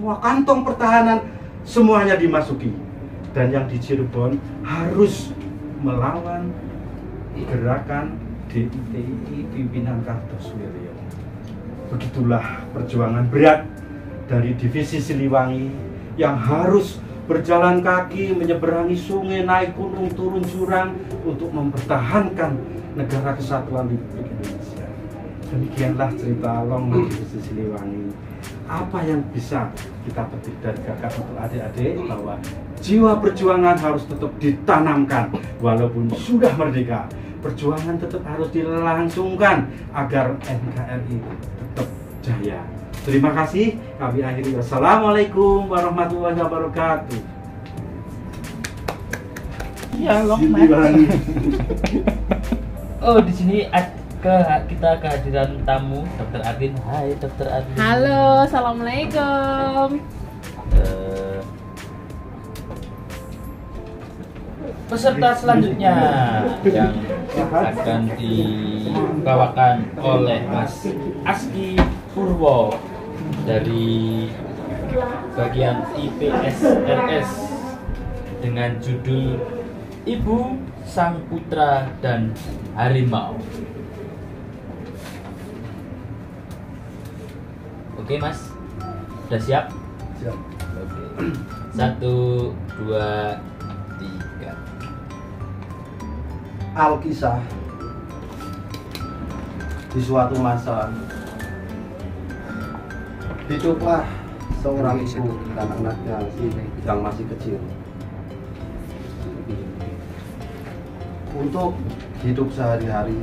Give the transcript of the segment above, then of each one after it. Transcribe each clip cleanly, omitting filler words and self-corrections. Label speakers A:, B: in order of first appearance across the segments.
A: semua kantong pertahanan semuanya dimasuki. Dan yang di Cirebon harus melawan gerakan DITI pimpinan Kartosuwiryo. Begitulah perjuangan berat dari divisi Siliwangi yang harus berjalan kaki, menyeberangi sungai, naik gunung, turun jurang untuk mempertahankan negara kesatuan Republik Indonesia. Demikianlah cerita Long March divisi Siliwangi. Apa yang bisa kita petik dari kakak untuk adik-adik, bahwa jiwa perjuangan harus tetap ditanamkan walaupun sudah merdeka. Perjuangan tetap harus dilangsungkan agar NKRI tetap jaya. Terima kasih, kami akhiri. Wassalamualaikum warahmatullahi wabarakatuh.
B: Ya, Long March. Oh, di sini kita kehadiran tamu Dr. Ardin. Hai Dr. Ardin.
C: Halo, assalamualaikum.
B: Peserta selanjutnya yang akan dibawakan oleh Mas Aski Purwo dari bagian IPSRS dengan judul Ibu, Sang Putra, dan Harimau. Oke Mas, sudah siap?
A: Siap.
B: Oke. 1, 2, 3.
A: Alkisah. Di suatu masa hiduplah seorang ibu dan anaknya yang masih kecil. Untuk hidup sehari-hari,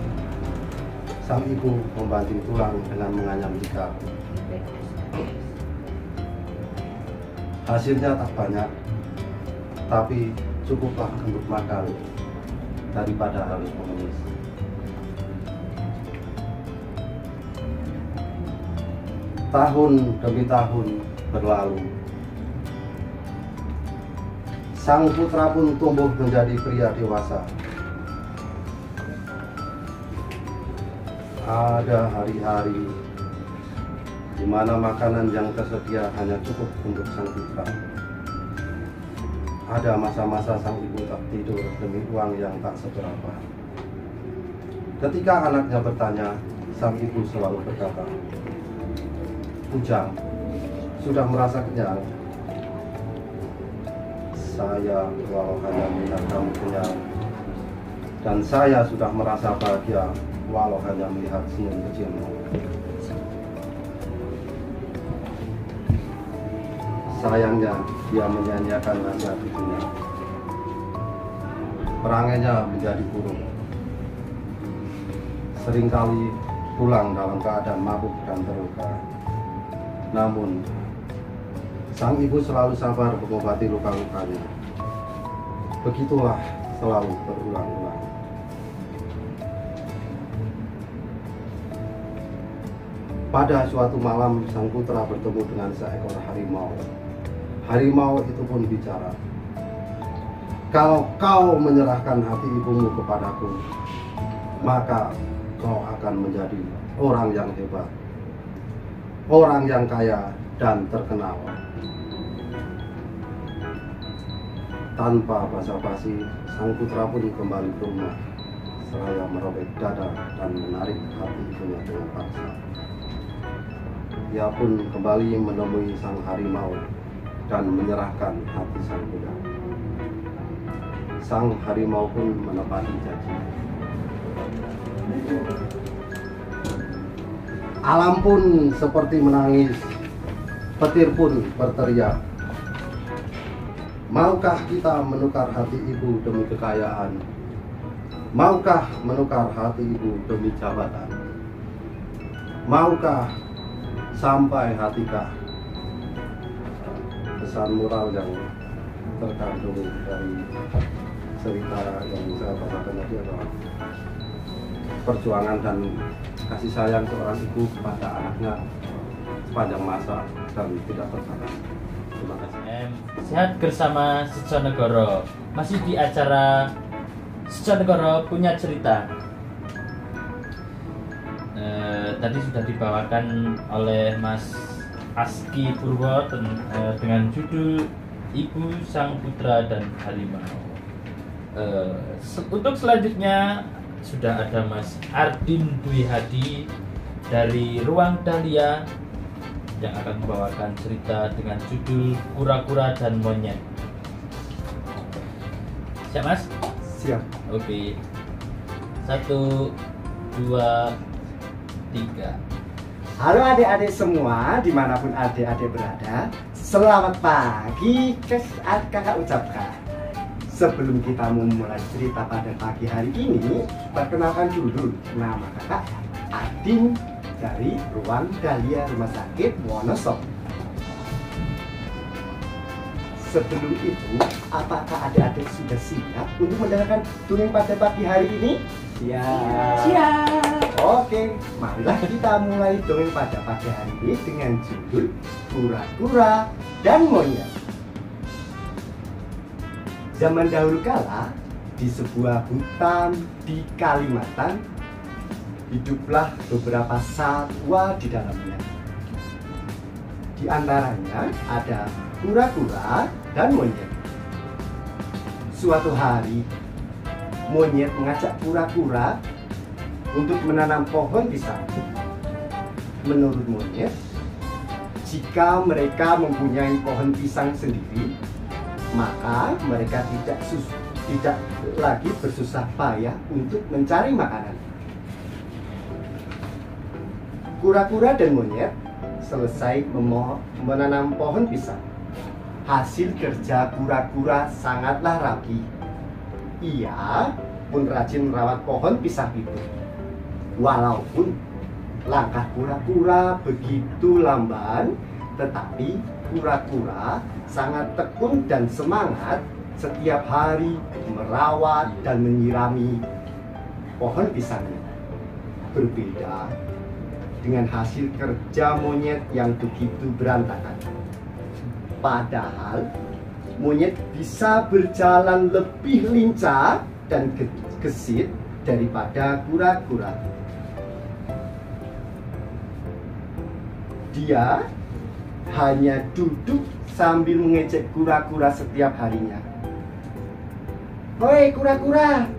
A: sang ibu membanting tulang dengan menganyam tikar. Hasilnya tak banyak, tapi cukuplah untuk makan daripada harus mengemis. Tahun demi tahun berlalu. Sang putra pun tumbuh menjadi pria dewasa. Ada hari-hari di mana makanan yang tersedia hanya cukup untuk sang putra. Ada masa-masa sang ibu tak tidur demi uang yang tak seberapa. Ketika anaknya bertanya, sang ibu selalu berkata, "Ujang, sudah merasa kenyang? Saya walau hanya melihat kamu kenyang, dan saya sudah merasa bahagia walau hanya melihat senyum kecilmu." Sayangnya dia menyanyiakan nasihat ibunya. Perangainya menjadi buruk. Seringkali pulang dalam keadaan mabuk dan terluka. Namun, sang ibu selalu sabar mengobati luka-lukanya. Begitulah selalu berulang-ulang. Pada suatu malam, sang putra bertemu dengan seekor harimau. Harimau itu pun bicara, "Kalau kau menyerahkan hati ibumu kepadaku, maka kau akan menjadi orang yang hebat, orang yang kaya dan terkenal." Tanpa basa-basi, sang putra pun kembali ke rumah, seraya merobek dada dan menarik hati ibunya dengan paksa. Ia pun kembali menemui sang harimau dan menyerahkan hati sang budak. Sang harimau pun menepati janji. Alam pun seperti menangis, petir pun berteriak. Maukah kita menukar hati ibu demi kekayaan? Maukah menukar hati ibu demi jabatan? Maukah sampai hatikah? Pesan moral yang terkandung dari cerita yang saya bacakan tadi adalah perjuangan dan kasih sayang seorang ibu kepada anaknya sepanjang masa dan tidak terbatas. Terima kasih.
B: Sehat bersama Sejonegoro. Masih di acara Sejonegoro punya cerita. Tadi sudah dibawakan oleh Mas Aski Purwo dengan judul Ibu Sang Putra dan Harimau. Untuk selanjutnya sudah ada Mas Ardin Dwi Hadi dari Ruang Dahlia yang akan membawakan cerita dengan judul Kura-Kura dan Monyet. Siap Mas?
D: Siap.
B: Oke. 1, 2, 3.
D: Halo adik-adik semua, dimanapun adik-adik berada, selamat pagi kakak ucapkan. Sebelum kita memulai cerita pada pagi hari ini, perkenalkan dulu nama kakak Adin dari Ruang Dahlia Rumah Sakit Wonosobo. Sebelum itu, apakah adik-adik sudah siap untuk mendengarkan dongeng pada pagi hari ini?
C: Siap.
D: Oke, marilah kita mulai dongeng pada pagi hari ini dengan judul Kura-Kura dan Monyet. Zaman dahulu kala, di sebuah hutan di Kalimantan, hiduplah beberapa satwa di dalamnya. Di antaranya ada kura-kura dan monyet. Suatu hari, monyet mengajak kura-kura untuk menanam pohon pisang. Menurut monyet, jika mereka mempunyai pohon pisang sendiri, maka mereka tidak lagi bersusah payah untuk mencari makanan. Kura-kura dan monyet selesai menanam pohon pisang. Hasil kerja kura-kura sangatlah rapi. Ia pun rajin merawat pohon pisang itu. Walaupun langkah kura-kura begitu lamban, tetapi kura-kura sangat tekun dan semangat setiap hari merawat dan menyirami pohon pisangnya. Berbeda dengan hasil kerja monyet yang begitu berantakan. Padahal monyet bisa berjalan lebih lincah dan gesit daripada kura-kura. Dia hanya duduk sambil mengejek kura-kura setiap harinya. Hoi kura-kura,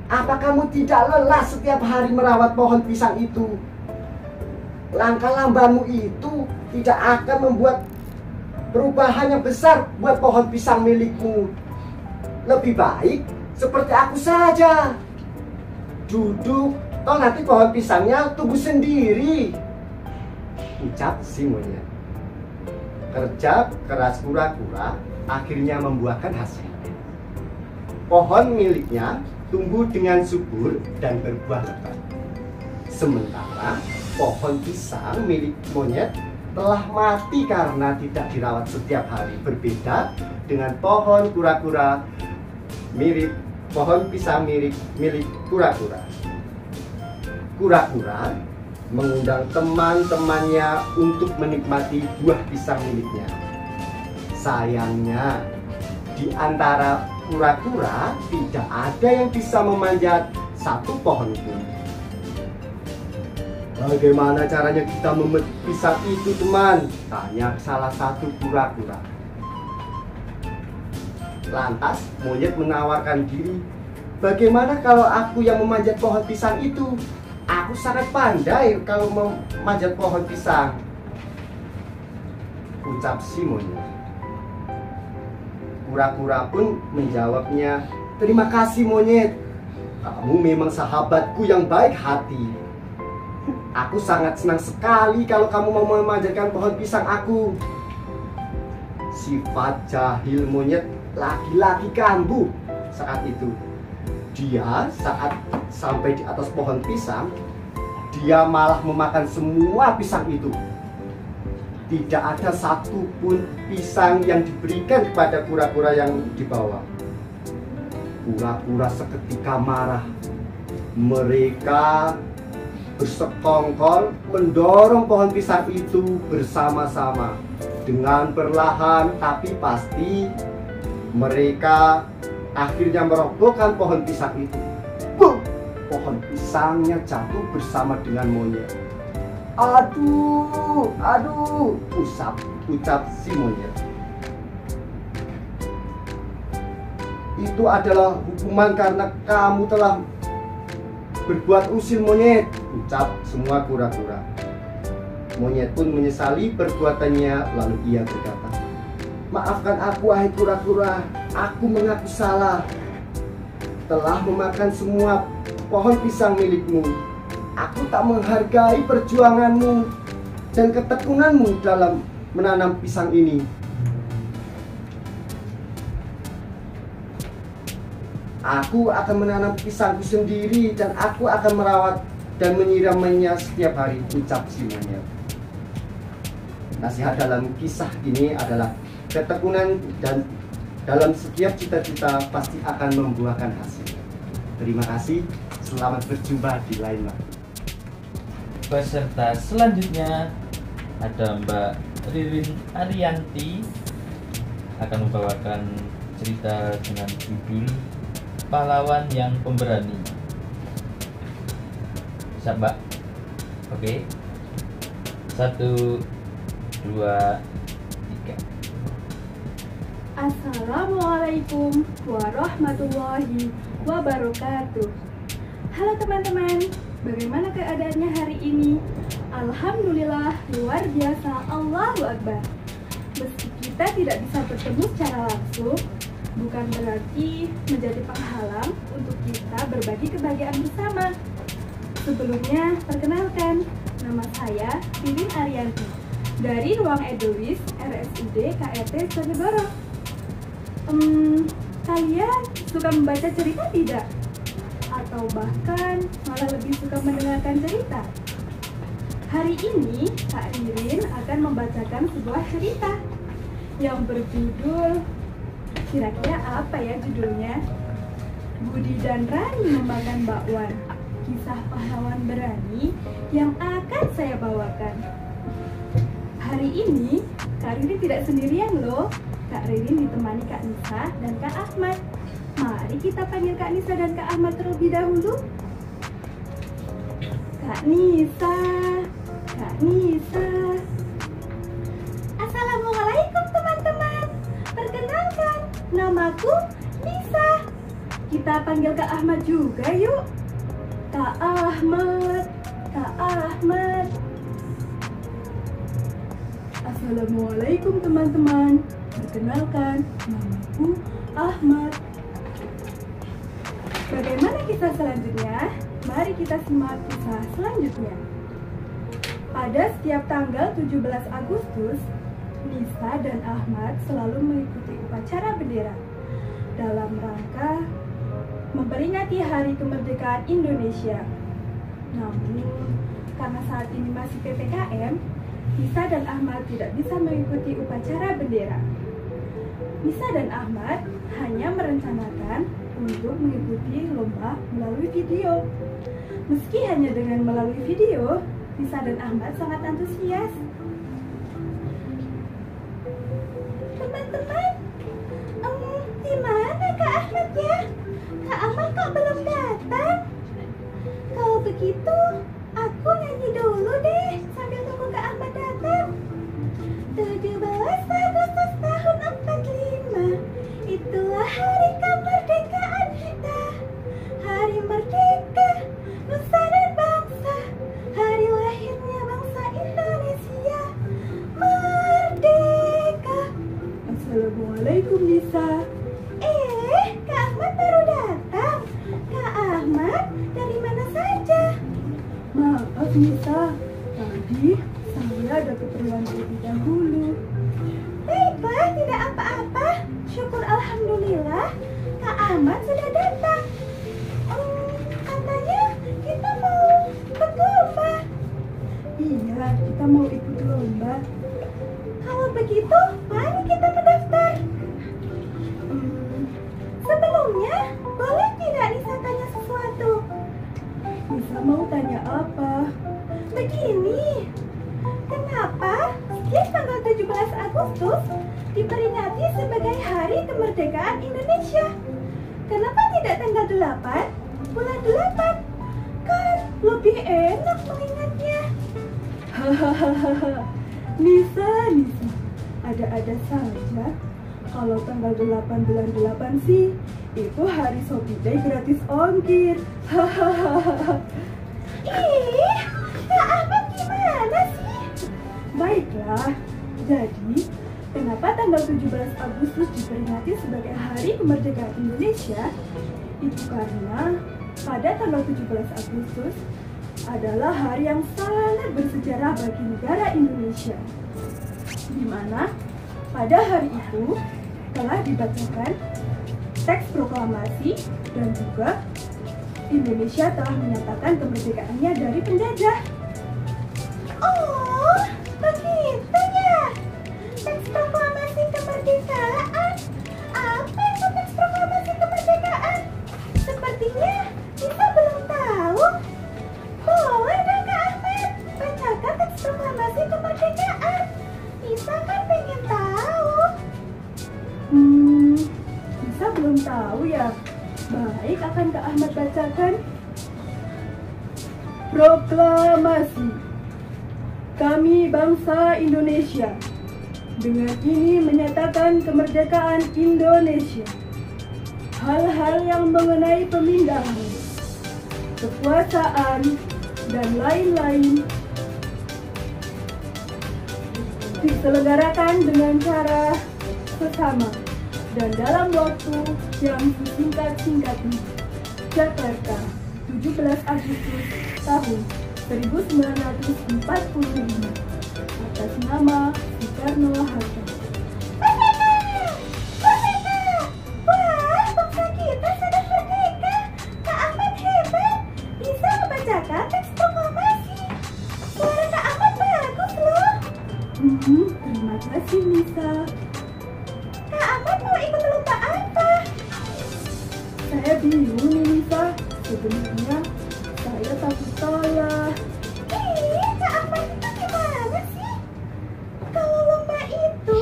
D: apa kamu tidak lelah setiap hari merawat pohon pisang itu? Langkah lambanmu itu tidak akan membuat perubahan yang besar buat pohon pisang milikmu. Lebih baik seperti aku saja. Duduk, toh nanti pohon pisangnya tumbuh sendiri, ucap si monyet. Kerja keras kura-kura akhirnya membuahkan hasil. Pohon miliknya tumbuh dengan subur dan berbuah lebat. Sementara pohon pisang milik monyet telah mati karena tidak dirawat setiap hari. Berbeda dengan pohon kura-kura pohon pisang milik kura-kura. Kura-kura mengundang teman-temannya untuk menikmati buah pisang miliknya. Sayangnya, di antara kura-kura tidak ada yang bisa memanjat satu pohon pun. Bagaimana caranya kita memetik pisang itu, teman? Tanya salah satu kura-kura. Lantas monyet menawarkan diri. Bagaimana kalau aku yang memanjat pohon pisang itu? Aku sangat pandai kalau memanjat pohon pisang, ucap si monyet. Kura-kura pun menjawabnya, terima kasih monyet. Kamu memang sahabatku yang baik hati. Aku sangat senang sekali kalau kamu mau memanjatkan pohon pisang aku. Sifat jahil monyet lagi-lagi kambuh saat itu. Dia saat sampai di atas pohon pisang, dia malah memakan semua pisang itu. Tidak ada satupun pisang yang diberikan kepada kura-kura yang dibawa. Kura-kura seketika marah. Mereka bersekongkol mendorong pohon pisang itu bersama-sama. Dengan perlahan tapi pasti, mereka akhirnya merobohkan pohon pisang itu. Boom! Pohon pisangnya jatuh bersama dengan monyet. Aduh, ucap si monyet. Itu adalah hukuman karena kamu telah berbuat usil monyet, ucap semua kura-kura. Monyet pun menyesali perbuatannya, lalu ia berkata, maafkan aku wahai kura-kura, aku mengaku salah. Telah memakan semua pohon pisang milikmu. Aku tak menghargai perjuanganmu dan ketekunanmu dalam menanam pisang ini. Aku akan menanam pisangku sendiri dan aku akan merawat dan menyiramnya setiap hari, ucap si monyet. Nasihat dalam kisah ini adalah ketekunan dan dalam setiap cita-cita pasti akan membuahkan hasil. Terima kasih, selamat berjumpa di lain waktu.
B: Peserta selanjutnya ada Mbak Ririn Arianti akan membawakan cerita dengan judul Pahlawan yang Pemberani. Bisa Mbak? Oke. 1, 2, 3.
C: Assalamualaikum warahmatullahi wabarakatuh. Halo teman-teman, bagaimana keadaannya hari ini? Alhamdulillah, luar biasa, Allahu Akbar. Meski kita tidak bisa bertemu secara langsung, bukan berarti menjadi penghalang untuk kita berbagi kebahagiaan bersama. Sebelumnya, perkenalkan, nama saya Ririn Arianti dari Ruang Edoris RSUD KRT Sonegoro. Kalian suka membaca cerita tidak? Atau bahkan malah lebih suka mendengarkan cerita? Hari ini Kak Ririn akan membacakan sebuah cerita yang berjudul, kira-kira apa ya judulnya? Budi dan Rani memakan bakwan. Kisah pahlawan berani yang akan saya bawakan. Hari ini Kak Ririn tidak sendirian loh. Kak Ririn ditemani Kak Nisa dan Kak Ahmad. Mari kita panggil Kak Nisa dan Kak Ahmad terlebih dahulu. Kak Nisa, Kak Nisa. Assalamualaikum teman-teman. Perkenalkan, namaku Nisa. Kita panggil Kak Ahmad juga yuk. Kak Ahmad, Kak Ahmad. Assalamualaikum teman-teman. Perkenalkan, namaku Ahmad. Bagaimana kisah selanjutnya? Mari kita simak kisah selanjutnya. Pada setiap tanggal 17 Agustus, Nisa dan Ahmad selalu mengikuti upacara bendera dalam rangka memperingati Hari Kemerdekaan Indonesia. Namun, karena saat ini masih PPKM, Nisa dan Ahmad tidak bisa mengikuti upacara bendera. Nisa dan Ahmad hanya merencanakan untuk mengikuti lomba melalui video. Meski hanya dengan melalui video, Nisa dan Ahmad sangat antusias. Teman-teman, di mana Kak Ahmad ya? Kak Ahmad kok belum datang? Kalau begitu, aku nyanyi dulu deh sambil tunggu Kak Ahmad datang. 17 Agustus tahun 45, itulah hari kemerdekaan kita. Hari merdeka, nusa dan bangsa. Hari lahirnya bangsa Indonesia. Merdeka. Assalamualaikum Nisa. Kak Ahmad baru datang. Kak Ahmad dari mana saja? Maaf Nisa, tadi saya ada keperluan terlebih dahulu. Baiklah, tidak apa-apa. Syukur alhamdulillah Kak Ahmad sudah datang. Katanya kita mau ikut lomba. Iya, kita mau ikut lomba. Kalau begitu, mari kita mendaftar. Sebelumnya, boleh tidak Nisa tanya sesuatu? Nisa mau tanya apa? Begini, kenapa setiap tanggal 17 Agustus diperingati sebagai Hari Kemerdekaan Indonesia? Kenapa tidak tanggal 8, bulan 8? Kan lebih enak mengingatnya. Hahaha, Nisa, ada-ada saja. Kalau tanggal 8 bulan 8 sih, itu hari Shopee Day gratis ongkir. Hahaha.
E: Ih, Kak Ahmad gimana sih?
C: Baiklah, jadi kenapa tanggal 17 Agustus diperingati sebagai Hari Kemerdekaan Indonesia? Itu karena pada tanggal 17 Agustus adalah hari yang sangat bersejarah bagi negara Indonesia, di mana pada hari itu telah dibacakan teks proklamasi dan juga Indonesia telah menyatakan kemerdekaannya dari penjajah.
E: Oh, begitu ya. Teks proklamasi kemerdekaan. Apa itu teks proklamasi kemerdekaan? Sepertinya kita belum tahu. Boleh dong Kak Ahmad, bacakan teks proklamasi kemerdekaan. Kita kan pengen tahu.
C: Bisa belum tahu ya? Baik, akan Kak Ahmad bacakan. Proklamasi. Kami bangsa Indonesia dengan ini menyatakan kemerdekaan Indonesia. Hal-hal yang mengenai pemindahan, kekuasaan, dan lain-lain diselenggarakan dengan cara bersama dan dalam waktu yang sesingkat-singkatnya. Jakarta, 17 Agustus tahun 1945 atas nama Soekarno-Hatta.
E: Wah, bangsa kita sudah merdeka. Kak Ahmad hebat, bisa membacakan teks proklamasi. Suara Kak Ahmad bagus loh.
C: Terima kasih Nisa.
E: Kak Ahmad mau ikut lomba apa?
C: Saya bingung nih Nisa. Sebenarnya saya takut salah.
E: Ih, Kak Ahmad itu gimana sih? Kalau lomba itu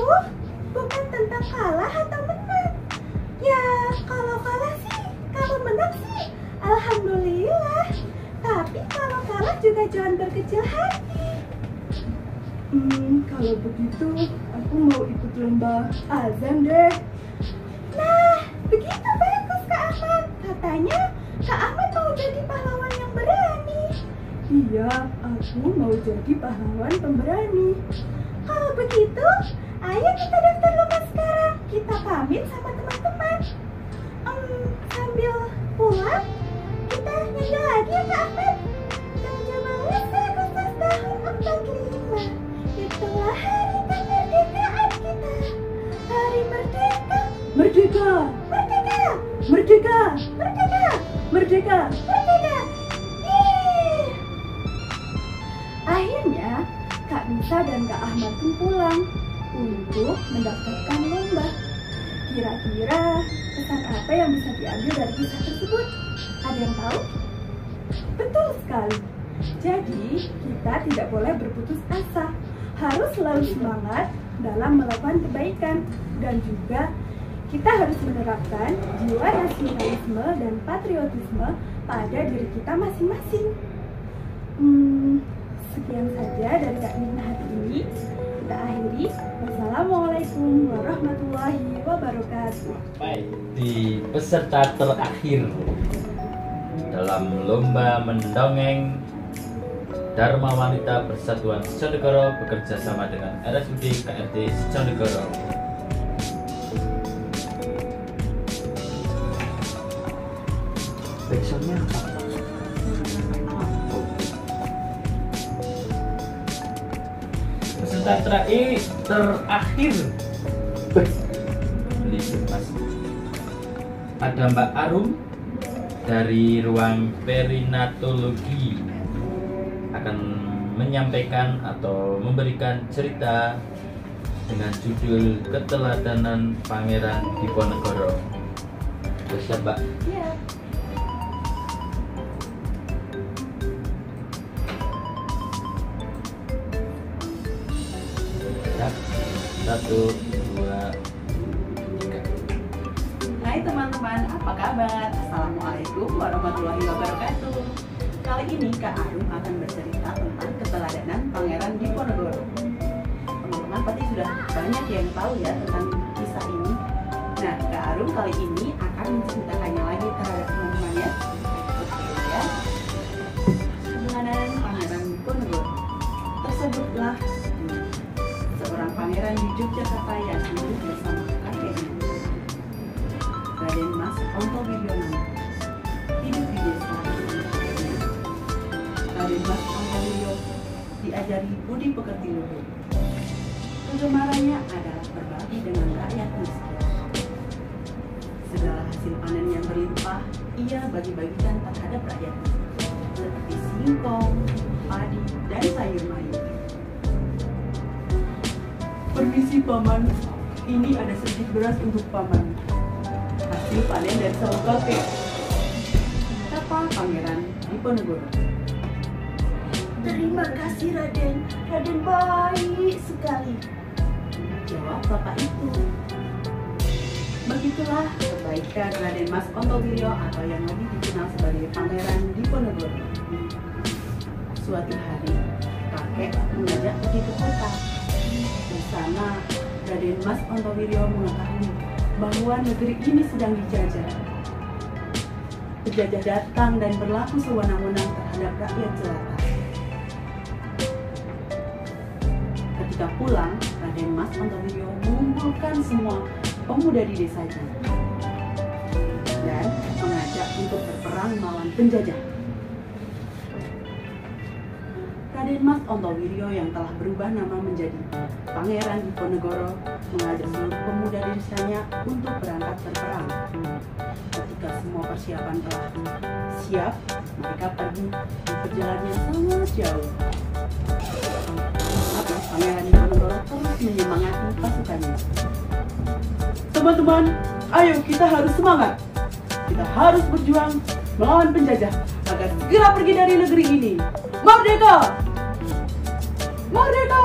E: bukan tentang kalah atau menang. Ya, kalau kalah sih, kalau menang sih, alhamdulillah. Tapi kalau kalah juga jangan berkecil hati.
C: Kalau begitu aku mau ikut lomba azan deh.
E: Nah, begitu bagus Kak Ahmad. Katanya Kak Ahmad mau jadi pahlawan yang berani.
C: Iya, aku mau jadi pahlawan pemberani.
E: Kalau begitu, ayo kita daftar lomba sekarang. Kita pamit sama teman-teman. Sambil pulang, kita nyanyi lagi ya Kak Ahmad. 17 Agustus tahun 45, itulah hari kemerdekaan kita. Hari merdeka,
C: Merdeka!
E: merdeka,
C: Merdeka!
E: merdeka,
C: Merdeka!
E: merdeka. Yeay.
C: Akhirnya, Kak Nisa dan Kak Ahmad pun pulang untuk mendaftarkan lomba. Kira-kira pesan apa yang bisa diambil dari kisah tersebut? Ada yang tahu? Betul sekali. Jadi, kita tidak boleh berputus asa. Harus selalu semangat dalam melakukan kebaikan. Dan juga, kita harus menerapkan jiwa nasionalisme dan patriotisme pada diri kita masing-masing. Sekian saja dari Kak Nina hari ini. Kita akhiri. Wassalamualaikum warahmatullahi wabarakatuh.
B: Baik, di peserta terakhir dalam lomba mendongeng, Dharma Wanita Persatuan Sejonegoro bekerja sama dengan RSUD KRT Sejonegoro.
A: Backsoundnya apa?
B: Peserta terakhir Belibet, Mas. Ada Mbak Arum dari ruang perinatologi akan menyampaikan atau memberikan cerita dengan judul Keteladanan Pangeran Diponegoro. Siap, Mbak?
C: Iya.
B: Siap. 1, 2, 3.
F: Hai teman-teman, apa kabar? Assalamualaikum warahmatullahi wabarakatuh. Kali ini Kak Arum akan bercerita tentang keteladanan perjalanan Pangeran Diponegoro. Teman-teman pasti sudah banyak yang tahu ya tentang kisah ini. Nah, Kak Arum kali ini akan menceritakannya lagi terhadap teman-teman ya. Oke ya. Perjalanan Pangeran Diponegoro. Tersebutlah seorang pangeran di Yogyakarta yang hidup bersama kakeknya, Raden Mas Ontowiryo. Hidup di desa kakeknya. Raden Mas Ontowiryo diajari budi pekerti luhur. Kegemarannya adalah berbagi dengan rakyat miskin. Segala hasil panen yang berlimpah ia bagi-bagikan terhadap rakyat miskin, seperti singkong, padi, dan sayur mayur. Permisi paman, ini ada sedikit beras untuk paman. Hasil panen dari sawah kakek, kata Pangeran Diponegoro.
E: Terima kasih Raden, Raden baik sekali,
F: Jawab bapak itu. Begitulah kebaikan Raden Mas Ontowiryo atau yang lebih dikenal sebagai Pangeran Diponegoro. Suatu hari, kakek mengajak pergi ke kota. Di sana, Raden Mas Ontowiryo mengetahui bahwa negeri ini sedang dijajah. Penjajah datang dan berlaku sewenang-wenang terhadap rakyat jelata. Ketika pulang, Raden Mas Ontowiryo mengumpulkan semua pemuda di desanya dan mengajak untuk berperang melawan penjajah. Raden Mas Ontowiryo yang telah berubah nama menjadi Pangeran Diponegoro mengajak seluruh pemuda di desanya untuk berangkat berperang. Ketika semua persiapan telah siap, mereka pergi di perjalanan yang sangat jauh. Tapi Pangeran Diponegoro terus menyemangati pasukannya. Teman-teman, ayo kita harus semangat. Kita harus berjuang melawan penjajah agar segera pergi dari negeri ini. Merdeka! Merdeka!